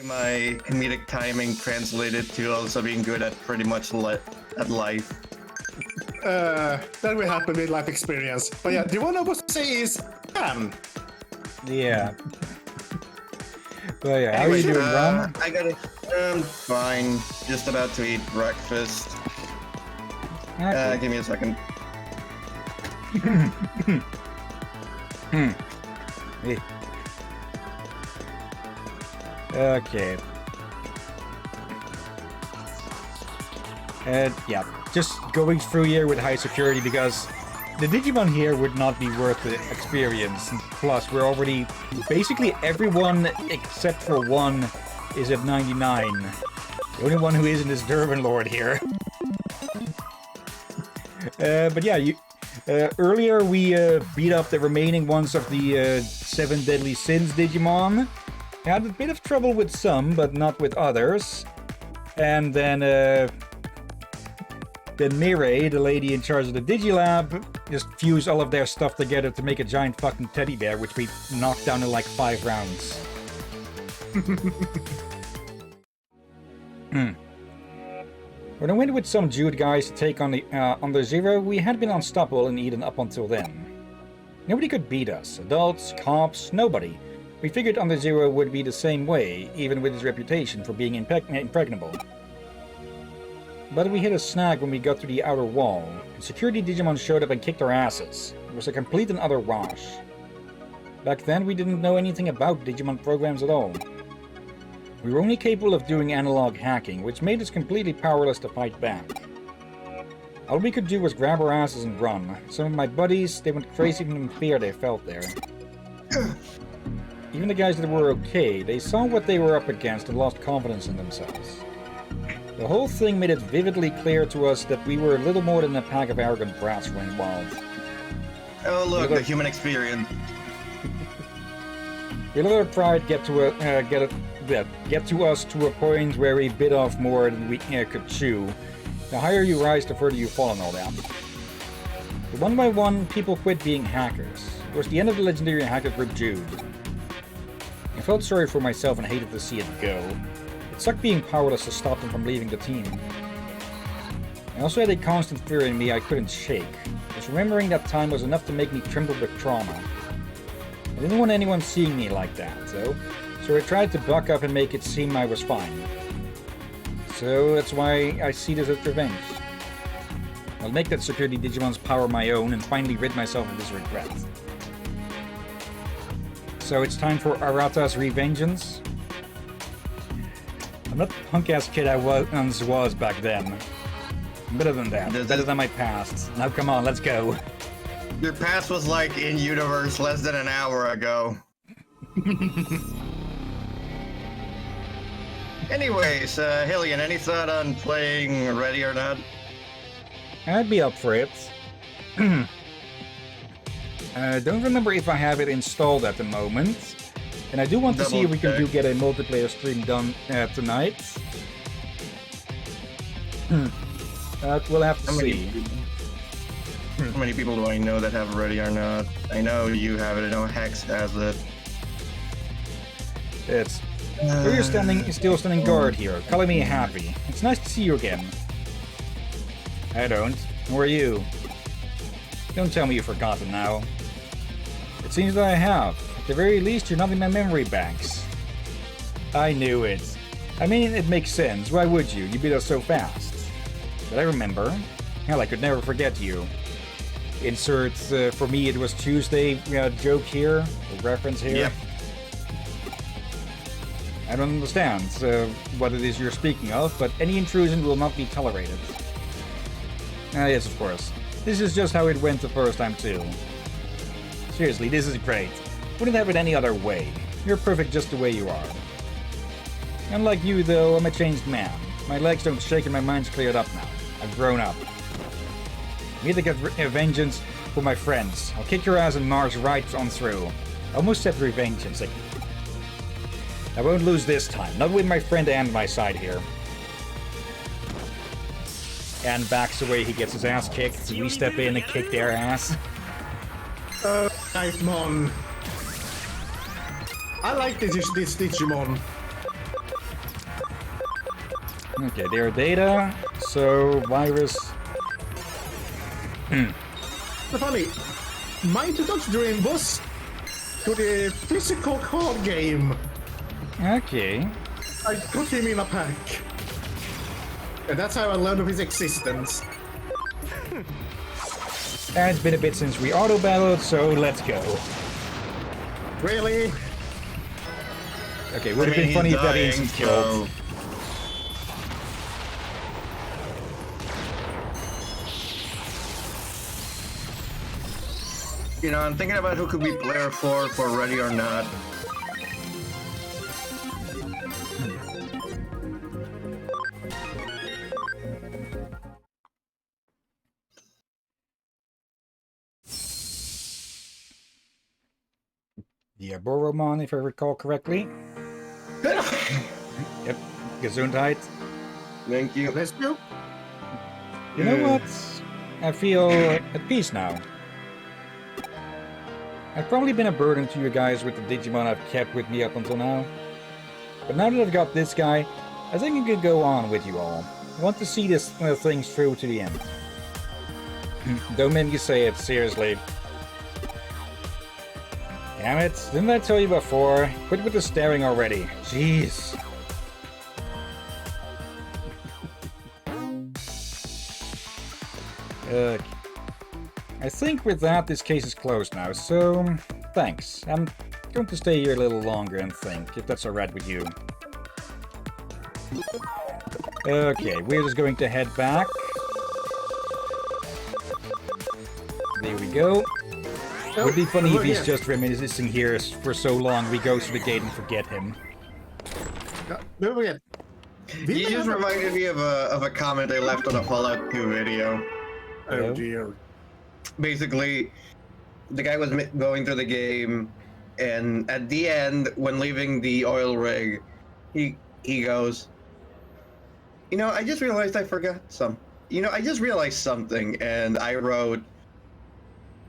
My comedic timing translated to also being good at pretty much at life. That will happen with life experience. But yeah, the one I was to say is Yeah. Well, yeah, how are Anyway, you doing, Ron? I got it. Fine. Just about to eat breakfast. Okay. Give me a second. Hey. Okay. Yeah, just going through here with high security because the Digimon here would not be worth the experience. Plus, we're already... Basically, everyone except for one is at 99. The only one who isn't is Durban Lord here. But yeah, earlier we beat up the remaining ones of the 7 Deadly Sins Digimon. Had a bit of trouble with some, but not with others. And then Mireille, the lady in charge of the Digilab, just fused all of their stuff together to make a giant fucking teddy bear, which we knocked down in like 5 rounds. When I went with some Jude guys to take on the Zero, we had been unstoppable in Eden up until then. Nobody could beat us. Adults, cops, nobody. We figured Under Zero would be the same way, even with his reputation for being impregnable. But we hit a snag when we got to the outer wall. Security Digimon showed up and kicked our asses. It was a complete and utter wash. Back then, we didn't know anything about Digimon programs at all. We were only capable of doing analog hacking, which made us completely powerless to fight back. All we could do was grab our asses and run. Some of my buddies, they went crazy from the fear they felt there. Even the guys that were okay, they saw what they were up against and lost confidence in themselves. The whole thing made it vividly clear to us that we were little more than a pack of arrogant brats running wild. Oh look, the human experience. We let our pride get to us to a point where we bit off more than we could chew. The higher you rise, the further you fall and all that. But one by one, people quit being hackers. It was the end of the legendary hacker group Jude. I felt sorry for myself and hated to see it go. It sucked being powerless to stop them from leaving the team. I also had a constant fear in me I couldn't shake. Just remembering that time was enough to make me tremble with trauma. I didn't want anyone seeing me like that, though, so I tried to buck up and make it seem I was fine. So that's why I see this as revenge. I'll make that security Digimon's power my own and finally rid myself of this regret. So it's time for Arata's revengeance. I'm not the punk-ass kid I once was back then. I'm better than that. Better than my past. Now come on, let's go. Your past was like in universe less than an hour ago. Anyways, Hillian, any thought on playing Ready or Not? I'd be up for it. Don't remember if I have it installed at the moment. And I do want to see if we can get a multiplayer stream done tonight. We'll have to see. How many people do I know that have Ready or Not? I know you have it, I know Hex has it. It's... You're still standing guard here, calling me happy. It's nice to see you again. I don't. Who are you? Don't tell me you've forgotten now. It seems that I have. At the very least, you're not in my memory banks. I knew it. I mean, it makes sense. Why would you? You beat us so fast. But I remember. Hell, I could never forget you. Insert, for me it was Tuesday joke here, a reference here. Yep. I don't understand what it is you're speaking of, but any intrusion will not be tolerated. Yes, of course. This is just how it went the first time too. Seriously, this is great. Wouldn't have it any other way. You're perfect just the way you are. Unlike you, though, I'm a changed man. My legs don't shake and my mind's cleared up now. I've grown up. I need to get vengeance for my friends. I'll kick your ass and march right on through. I almost said revengeance. I won't lose this time. Not with my friend and my side here. And backs away, he gets his ass kicked. We step in and kick their ass. Digimon. I like this Digimon. Okay, they're data, so virus. The funny, my introduction dream was to the physical card game. Okay. I put him in a pack. And that's how I learned of his existence. And it's been a bit since we auto battled, so let's go. Really? Okay, would have been funny if that dying, instant killed. You know, I'm thinking about who could be player 4 for Ready or Not. Yeah, Boromon, if I recall correctly. Yep, Gesundheit. Thank you. Let's go. You know what? I feel at peace now. I've probably been a burden to you guys with the Digimon I've kept with me up until now. But now that I've got this guy, I think I could go on with you all. I want to see this thing through to the end. Don't make me say it, seriously. Damn it, didn't I tell you before? Quit with the staring already. Jeez. Okay. I think with that, this case is closed now, so thanks. I'm going to stay here a little longer and think, if that's alright with you. Okay, we're just going to head back. There we go. It would be funny if he's just reminiscing here for so long we go through the gate and forget him. Move again. You just reminded me of a comment I left on a Fallout 2 video. Oh dear. Basically, the guy was going through the game, and at the end, when leaving the oil rig, he goes, "You know, I just realized I forgot some. You know, I just realized something," and I wrote,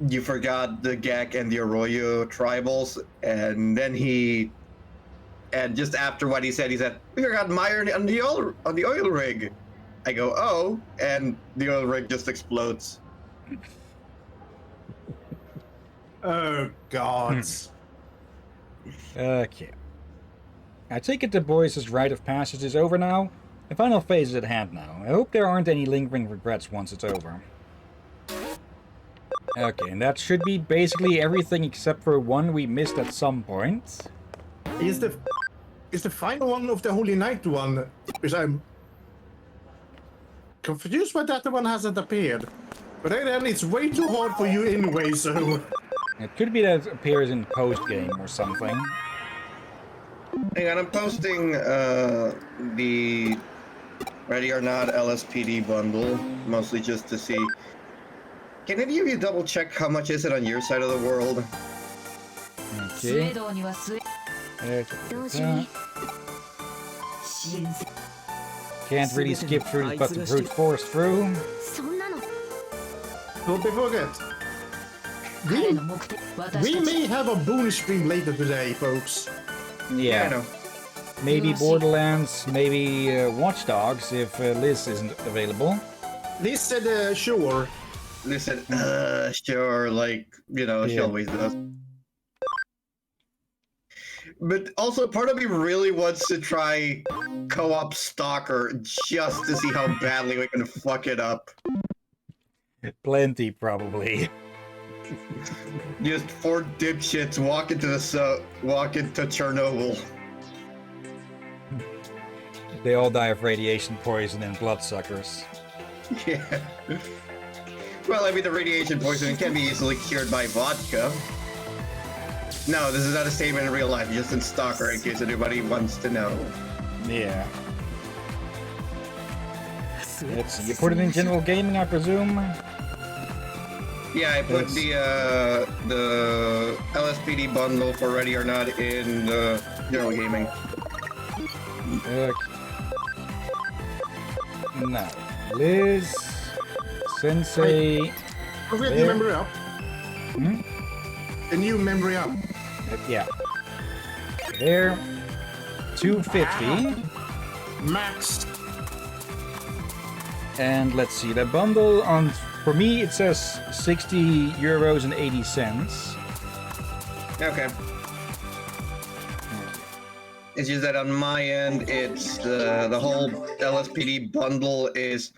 "You forgot the Gek and the Arroyo tribals," and then and just after what he said, "We forgot Meyer on the oil rig." I go, "Oh," and the oil rig just explodes. Oh God. Okay. I take it the boys' rite of passage is over now? The final phase is at hand now. I hope there aren't any lingering regrets once it's over. Okay, and that should be basically everything except for one we missed at some point. Is the final one of the Holy Night one? Because I'm confused why that one hasn't appeared. But then it's way too hard for you anyway, so... It could be that it appears in post-game or something. Hang on, I'm posting the Ready or Not LSPD bundle, mostly just to see. Can any of you double check how much is it on your side of the world? Okay. Can't really skip through, but the brute force through. Don't forget. We may have a bonus stream later today, folks. Yeah, I know. Maybe Borderlands, maybe Watch Dogs if Liz isn't available. Liz said sure. Liz said, sure, like, you know, she always does. But also, part of me really wants to try co-op Stalker just to see how badly we can fuck it up. Plenty, probably. Just 4 dipshits walk into Chernobyl. They all die of radiation poison and bloodsuckers. Yeah. Well, I mean, the radiation poisoning can be easily cured by vodka. No, this is not a statement in real life, just in Stalker, in case anybody wants to know. Yeah. Let's see, you put it in general gaming, I presume? Yeah, I put the LSPD bundle for Ready or Not in general gaming. Okay. Now, Liz, Sensei. Don't forget the memory up. Hmm? The new memory up. Yeah. There. 250. Max. And let's see, the bundle on for me it says €60.80. Okay. It's just that on my end, it's the whole LSPD bundle is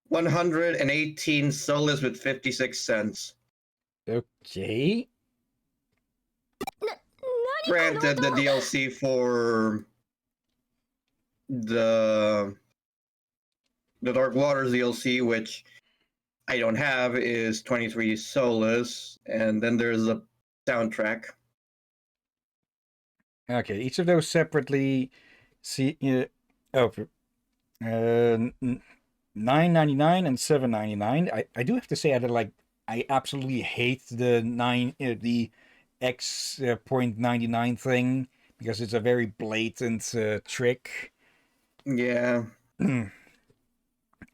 118 solas with 56 cents. Okay. Granted, the DLC for the Dark Waters DLC, which I don't have, is 23 solas, and then there's a soundtrack. Okay, each of those separately. See, $9.99 and $7.99. I do have to say I absolutely hate the X point 99 thing because it's a very blatant trick. Yeah.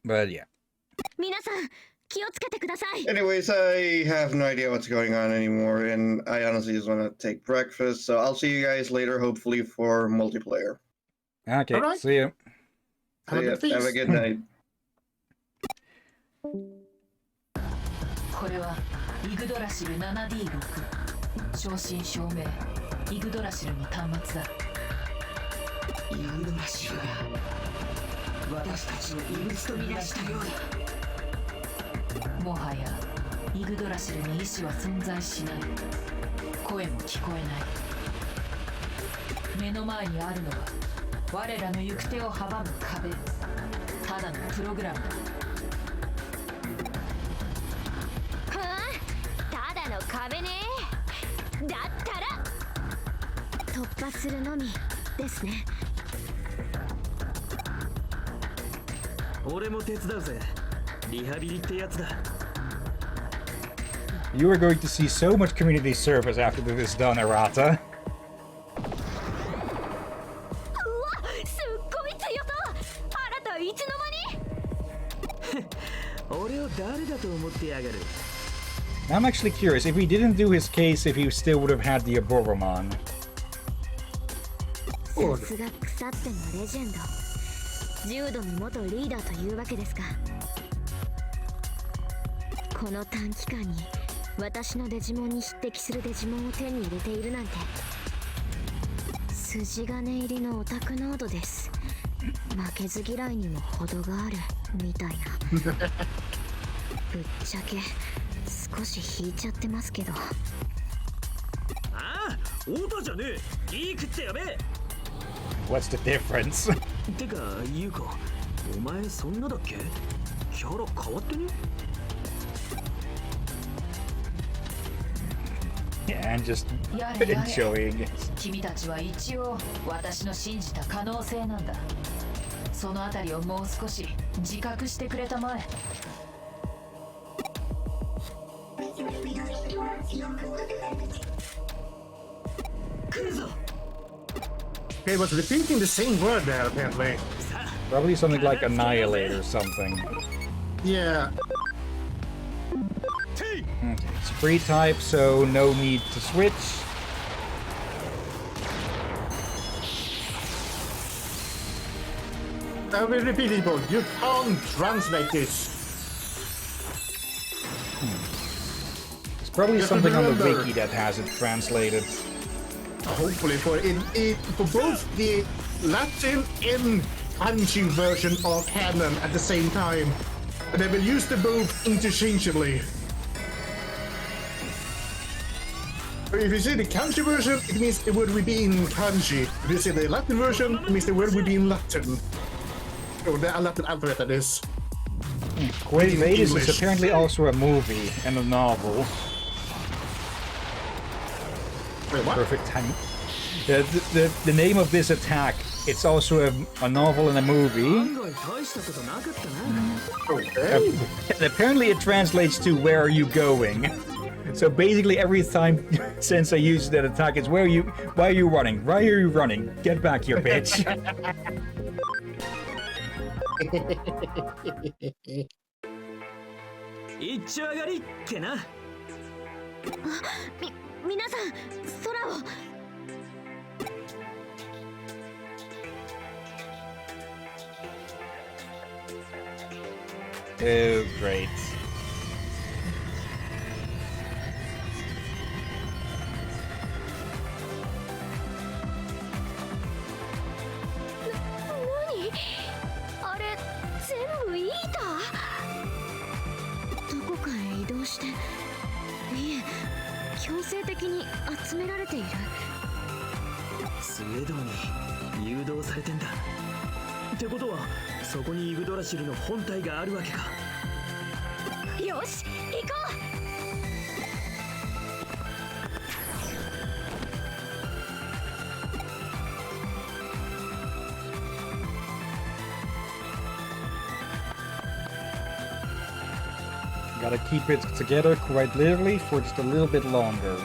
But yeah. Anyways, I have no idea what's going on anymore, and I honestly just want to take breakfast. So I'll see you guys later, hopefully for multiplayer. Okay, All right. see you. Have a good feast. Have a good night. これはイグドラシル 7D6 正真正銘イグドラシルの端末だ。イグドラシルが私たちの異物と見出したようだ。もはやイグドラシルに意志は存在しない。声も聞こえない。目の前にあるのは我らの行く手を阻む壁。ただのプログラムだ。ただの壁ね。だったら突破するのみですね。俺も手伝うぜ。リハビリってやつだ。You are going to see so much community service after this is done, Arata. うわ、すっごい強そう。あなたいつの間に？俺を誰だと思ってやがる。 I'm actually curious if we didn't do his case, if he still would have had the Aboromon. さすが腐ってのレジェンド。柔道の元リーダーというわけですか。この短期間に私のデジモンに匹敵するデジモンを手に入れているなんて筋金入りのオタクノードです。負けず嫌いにも程があるみたいな。ぶっちゃけ少し引いちゃってますけど。ああ、オタじゃねえ。リークってやべえ。 What's the difference? てか、ユウコ、お前そんなだっけ？キャラ変わってね？ Yeah, and just やれやれ enjoying. 君たちは一応私の信じた可能性なんだ。そのあたりをもう少し自覚してくれたまえ。来るぞ。 Okay, was repeating the same word there apparently. Probably something like annihilate or something. Yeah. Okay, it's free type, so no need to switch. I will repeat it, but you can't translate this. It's probably Just something on the remember. wiki that has it translated. Hopefully for for both the Latin and kanji version of canon at the same time. And they will use them both interchangeably. But if you say the kanji version, it means the word will be in kanji. If you say the Latin version, it means the word will be in Latin. Oh, the Latin alphabet that is. Quaid In Maidens is English. apparently also a movie and a novel. Wait, what? Perfect time. The name of this attack, it's also a novel and a movie. 案外大したことなかったな。 Okay. And apparently it translates to where are you going? So basically every time Sensei uses that attack, it's why are you running? Why are you running? Get back here, bitch. 一丁上がりっけな。皆さん空を。Oh, great.何あれ全部イーター？どこかへ移動して、いえ強制的に集められている。スウェードに誘導されてんだ。ってことはそこにイグドラシルの本体があるわけか。よし行こう。Gotta keep it together quite literally for just a little bit longer.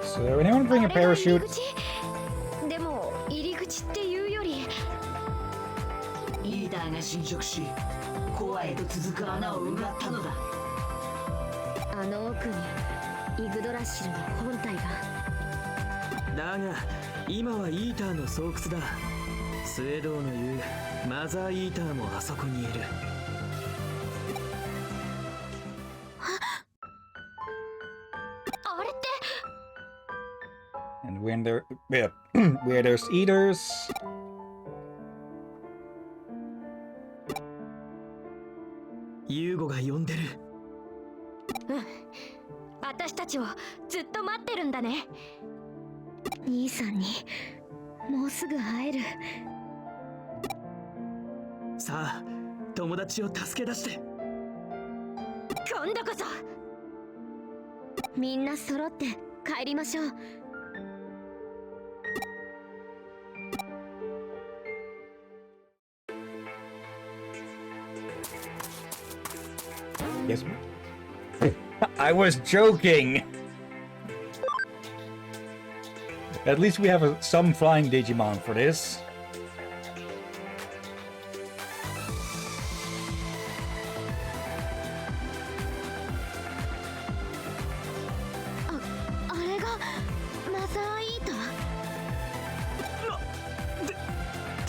So, anyone bring a parachute? でも入り口っていうより、リーダーが侵食し、コアへと続く穴を埋まったのだ。あの奥にイグドラシルの本体が。だが今はイーターの巣窟だ。スウェードの言うマザーイーターもあそこにいる。あれって。 And when there, where there's eaters, ユーゴが呼んでる。私たちをずっと待ってるんだね。兄さんにもうすぐ会える。さあ友達を助け出して。今度こそみんな揃って帰りましょう。yes. I was joking. At least we have some flying Digimon for this. あれがマザーイータ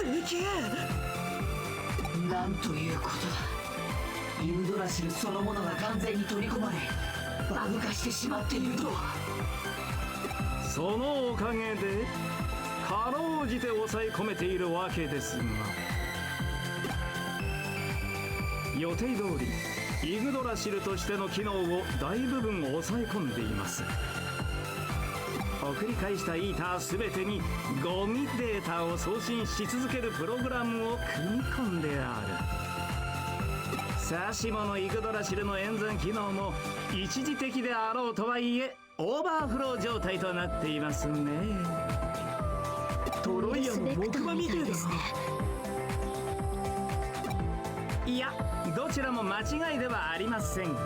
ー。でけえ。なんということだ。イグドラシルそのものが完全に取り込まれ、バグ化してしまっているとは。そのおかげでかろうじて抑え込めているわけですが、予定通りイグドラシルとしての機能を大部分抑え込んでいます。送り返したイーター全てにゴミデータを送信し続けるプログラムを組み込んである。さしものイグドラシルの演算機能も一時的であろうとはいえオーバーフロー状態となっていますね。トロイヤの木馬みてえだな。いや、どちらも間違いではありません。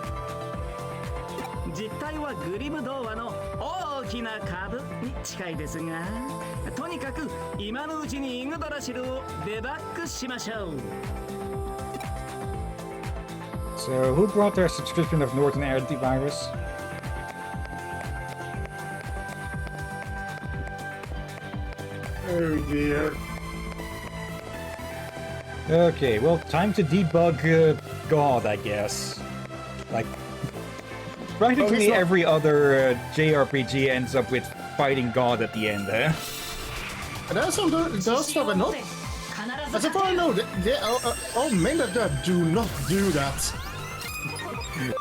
実態はグリム童話の大きな株に近いですが、とにかく今のうちにイグドラシルをデバッグしましょう。So, who brought their subscription of Norton Antivirus? Oh dear. Okay, well, time to debug God, I guess. Like, practically every other JRPG ends up with fighting God at the end, eh? That's not. As far as I know, all men that do not do that.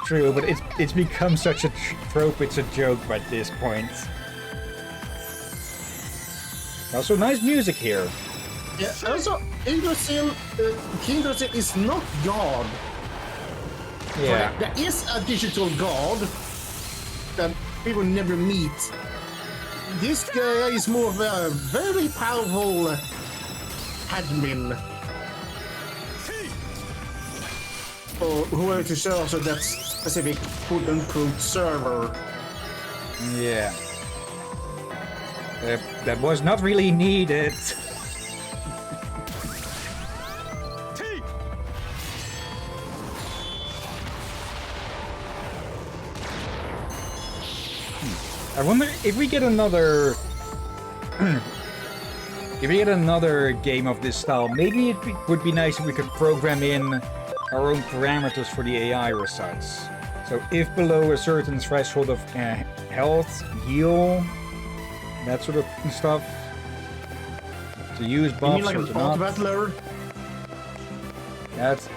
True, but it's become such a trope, it's a joke by this point. Also, nice music here. Yeah, also, King Yggdrasil is not God. Yeah. There is a digital God that people never meet. This guy is more of a very powerful admin. Or whoever to show also that specific quote-unquote server. Yeah. That was not really needed. I wonder if we get another... if we get another game of this style, maybe it would be nice if we could program in our own parameters for the AI results. So if below a certain threshold of health, heal, that sort of stuff, to use buffs You mean like or an to not. auto-battler? That's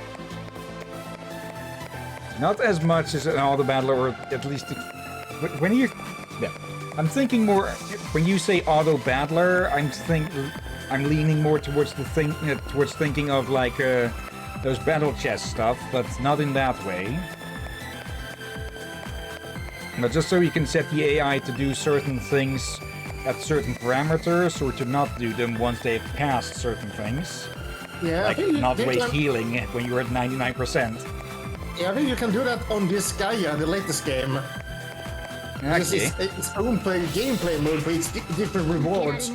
not as much as an auto-battler, or at least when you... Yeah. I'm thinking more, when you say auto-battler, I'm leaning more towards towards thinking of like those battle chess stuff, but not in that way. But just so you can set the AI to do certain things at certain parameters, or to not do them once they've passed certain things. Yeah, Like not waste healing when you're at 99%. Yeah, I think you can do that on this Gaia, the latest game. This Okay. is its own gameplay mode for its different rewards.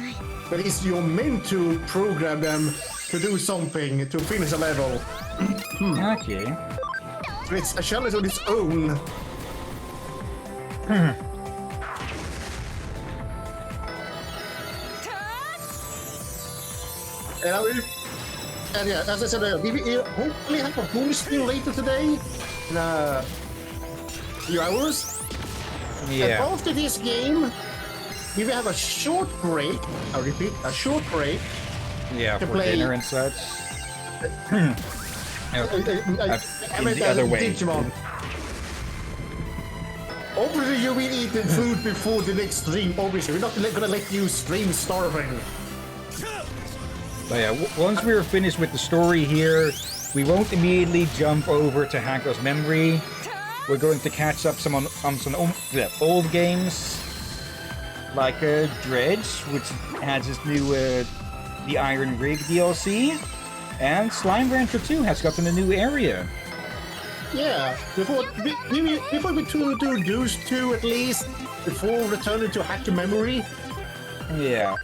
But you're meant to program them to do something to finish a level. Okay. So it's a challenge on its own. And yeah, as I said, we will hopefully have a bonus stream later today in a few hours. Yeah. And after this game, we will have a short break. I repeat, a short break. Yeah, to for play- dinner and such. In the other way. Digimon. Obviously, you will eat the food before the next stream. Obviously, we're not gonna let you stream starving. But yeah, once we're finished with the story here, we won't immediately jump over to Hagga's memory. We're going to catch up on some old games, like Dredge, which has this new the Iron Rig DLC, and Slime Rancher 2 has gotten a new area. Yeah, before we do those two at least, before returning to Hack Your Memory. Yeah.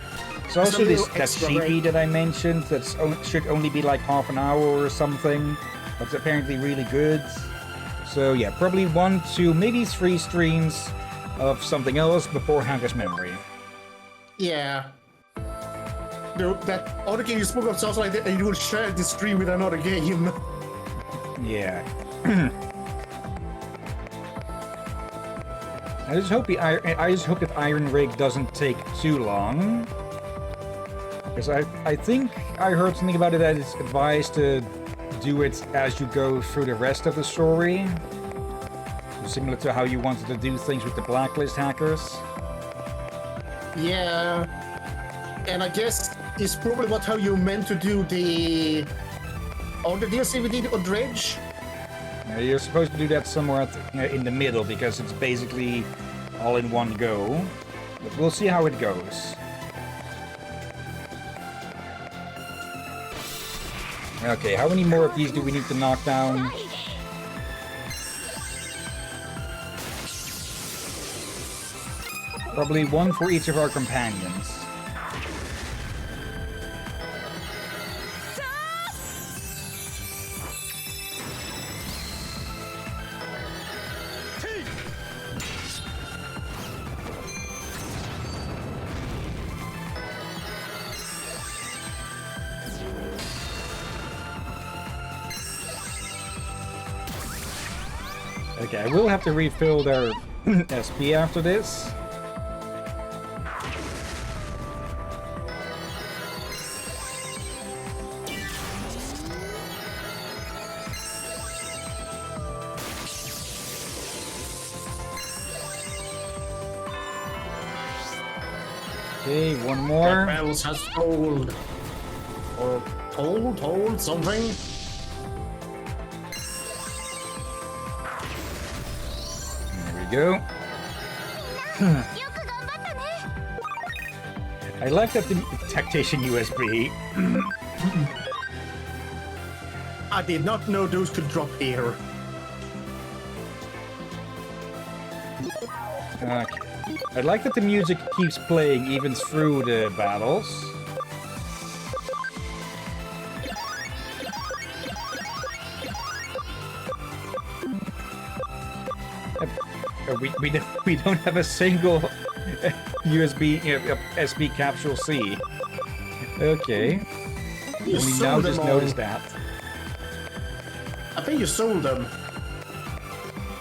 It's also Some this little that extra chibi break. that I mentioned that should only be like half an hour or something, but it's apparently really good. So yeah, probably 1, 2, maybe 3 streams of something else before Hagga's memory. Yeah. That other game you spoke of sounds like that, and you will share the stream with another game. Yeah. I just hope that Iron Rig doesn't take too long. Because I think I heard something about it that it's advised to do it as you go through the rest of the story. Similar to how you wanted to do things with the Blacklist hackers. Yeah. And I guess it's probably how you meant to do the other DLC we did on Dredge. You're supposed to do that somewhere in the middle, because it's basically all in one go. But we'll see how it goes. Okay, how many more of these do we need to knock down? Probably 1 for each of our companions. Okay, I will have to refill their SP after this. Okay, one more. Bells has told. Or told something. There we go. I like that the tactician USB. I did not know those could drop here. Okay. I like that the music keeps playing even through the battles. We don't have a single USB SP capsule C. Okay. You We sold now them just all. noticed that. I think you sold them.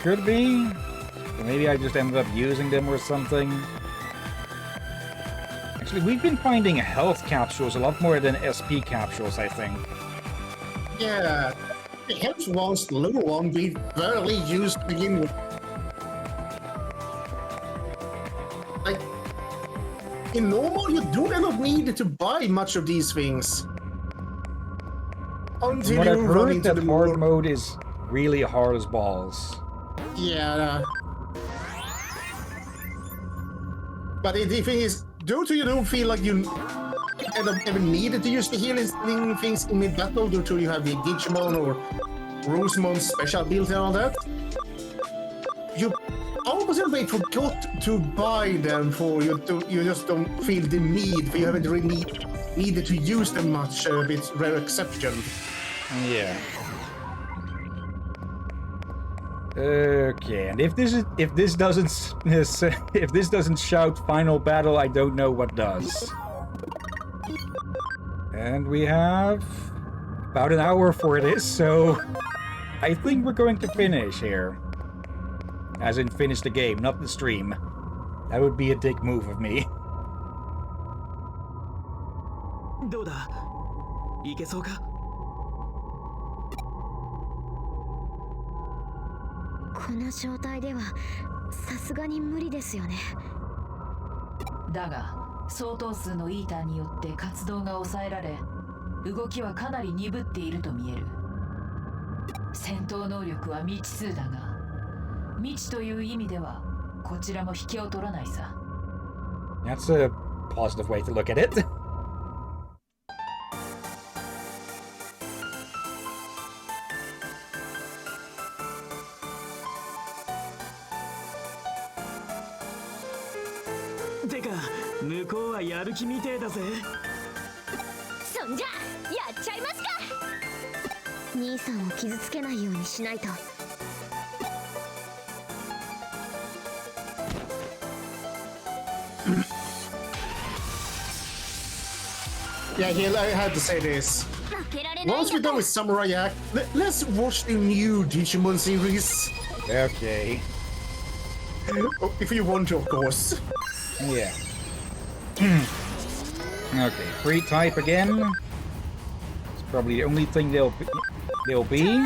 Could be. Or maybe I just ended up using them or something. Actually, we've been finding health capsules a lot more than SP capsules, I think. Yeah. The health ones, the lower one, we barely used to begin with. Like, in normal, you do not need to buy much of these things. From Until what you I've run heard, into that the hard more... mode is really hard as balls. Yeah. But the thing is, due to you don't feel like you ever needed to use the healing things in mid-battle due to you have the Digimon or Rosemon's special build and all that, you almost in a way forgot to buy them for you. You just don't feel the need, for you haven't really needed to use them much, with rare exception. Yeah. Okay, and if this doesn't shout final battle, I don't know what does. And we have about an hour for this, so I think we're going to finish here. As in finish the game, not the stream. That would be a dick move of me. どうだいけそうかこの状態ではさすがに無理ですよね。だが相当数のイーターによって活動が抑えられ、動きはかなり鈍っていると見える。戦闘能力は未知数だが、未知という意味ではこちらも引けを取らないさ。That's a positive way to look at it. てか向こうはやる気みてえだぜ。そんじゃやっちゃいますか。兄さんを傷つけないようにしないと。Yeah, here I had to say this. 負けられない Once ん we're だ done with Samurai Act, let's watch the new Digimon series. Okay. If you want to, of course. Yeah. Okay, free type again. It's probably the only thing they'll be.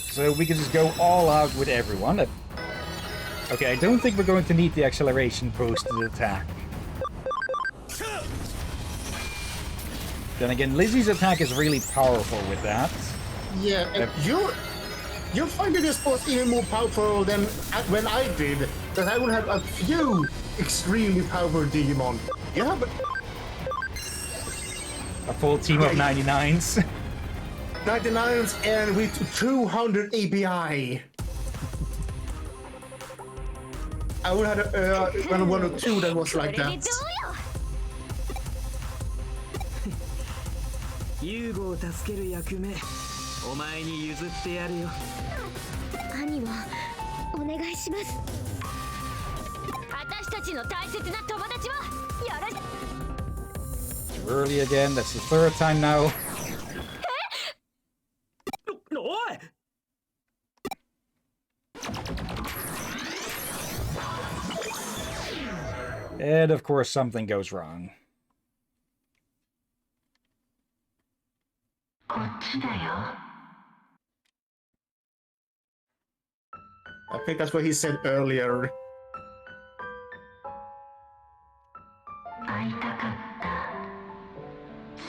So we can just go all out with everyone. Okay, I don't think we're going to need the acceleration boosted attack. Then again, Lizzie's attack is really powerful with that. Yeah, and you find this boss even more powerful than when I did, that I would have a few extremely powerful Digimon. You have A full team of 99s. 99s and with 200 API. I would have one or two that was like これで that. どうよ。ユーゴを助ける役目お前に譲ってやるよ。兄はお願いします。私たちの大切な友達をよろしく。 Too early again, that's the third time now. おい And of course something goes wrong. こっちだよ。 I think that's what he said earlier. 会いたかった。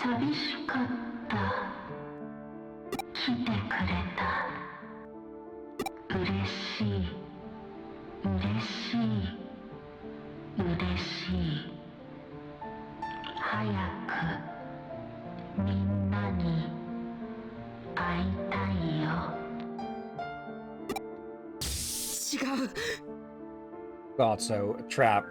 寂しかった。来てくれた。嬉しい。嬉しい。嬉しい。早くみんなに会いたいよ。違う Thought so. A trap.